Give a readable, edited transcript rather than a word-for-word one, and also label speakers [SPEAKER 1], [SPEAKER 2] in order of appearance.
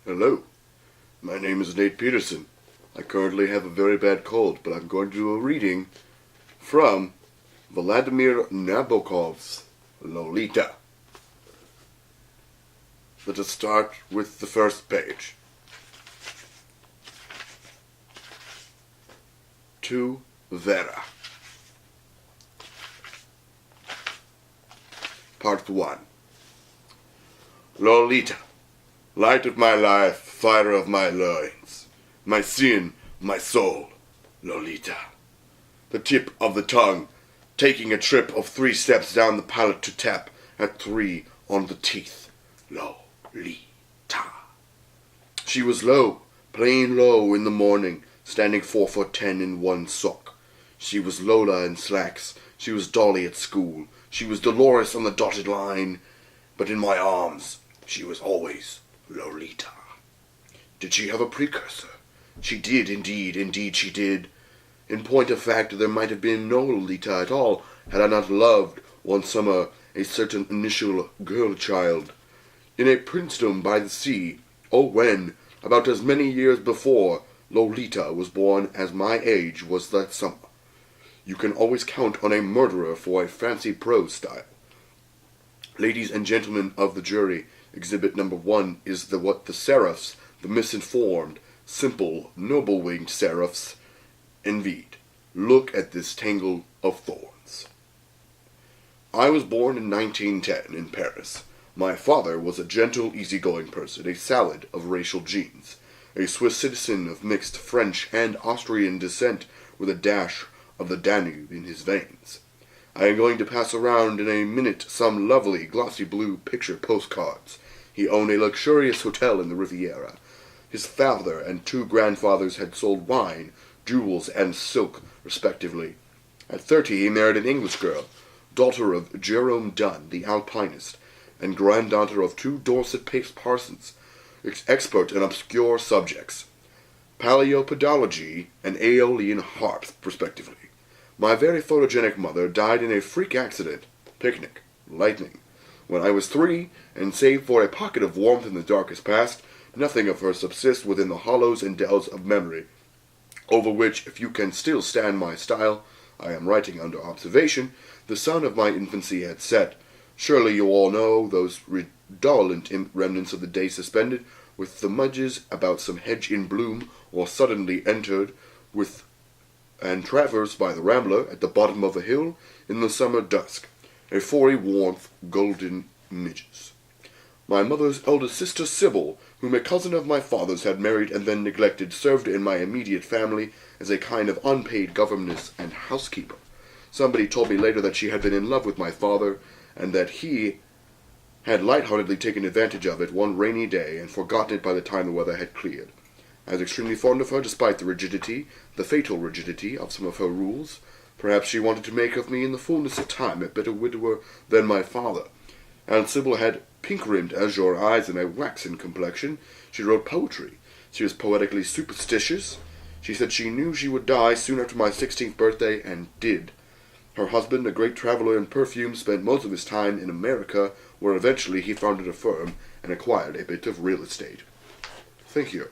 [SPEAKER 1] Hello, my name is Nate Peterson. I currently have a very bad cold, but I'm going to do a reading from Vladimir Nabokov's Lolita. Let us start with the first page. To Vera. Part 1. Lolita, light of my life, fire of my loins, my sin, my soul, Lolita. The tip of the tongue, taking a trip of 3 steps down the palate to tap at 3 on the teeth, Lolita. She was low, plain low in the morning, standing 4'10" in one sock. She was Lola in slacks, she was Dolly at school, she was Dolores on the dotted line, but in my arms, she was always Lolita. Did she have a precursor? She did, indeed she did. In point of fact, there might have been no Lolita at all, had I not loved, one summer, a certain initial girl-child. In a princedom by the sea, when, about as many years before, Lolita was born as my age was that summer. You can always count on a murderer for a fancy prose style. Ladies and gentlemen of the jury, exhibit number 1 is what the seraphs, the misinformed, simple, noble-winged seraphs, envied. Look at this tangle of thorns. I was born in 1910 in Paris. My father was a gentle, easygoing person, a salad of racial genes, a Swiss citizen of mixed French and Austrian descent with a dash of the Danube in his veins. I am going to pass around in a minute some lovely, glossy blue picture postcards. He owned a luxurious hotel in the Riviera. His father and 2 grandfathers had sold wine, jewels, and silk, respectively. At 30 he married an English girl, daughter of Jerome Dunn, the alpinist, and granddaughter of 2 Dorset parsons, expert in obscure subjects, paleopodology and Aeolian harps, respectively. My very photogenic mother died in a freak accident, picnic, lightning, when I was 3, and save for a pocket of warmth in the darkest past, nothing of her subsists within the hollows and dells of memory, over which, if you can still stand my style, I am writing under observation, the sun of my infancy had set. Surely you all know those redolent remnants of the day suspended, with the mudges about some hedge in bloom, or suddenly entered with and traversed by the rambler at the bottom of a hill in the summer dusk, a 40 warmth golden midges. My mother's eldest sister Sybil, whom a cousin of my father's had married and then neglected, served in my immediate family as a kind of unpaid governess and housekeeper. Somebody told me later that she had been in love with my father, and that he had lightheartedly taken advantage of it one rainy day and forgotten it by the time the weather had cleared. I was extremely fond of her, despite the rigidity, the fatal rigidity, of some of her rules. Perhaps she wanted to make of me, in the fullness of time, a better widower than my father. Aunt Sybil had pink-rimmed azure eyes and a waxen complexion. She wrote poetry. She was poetically superstitious. She said she knew she would die soon after my 16th birthday, and did. Her husband, a great traveler in perfume, spent most of his time in America, where eventually he founded a firm and acquired a bit of real estate. Thank you.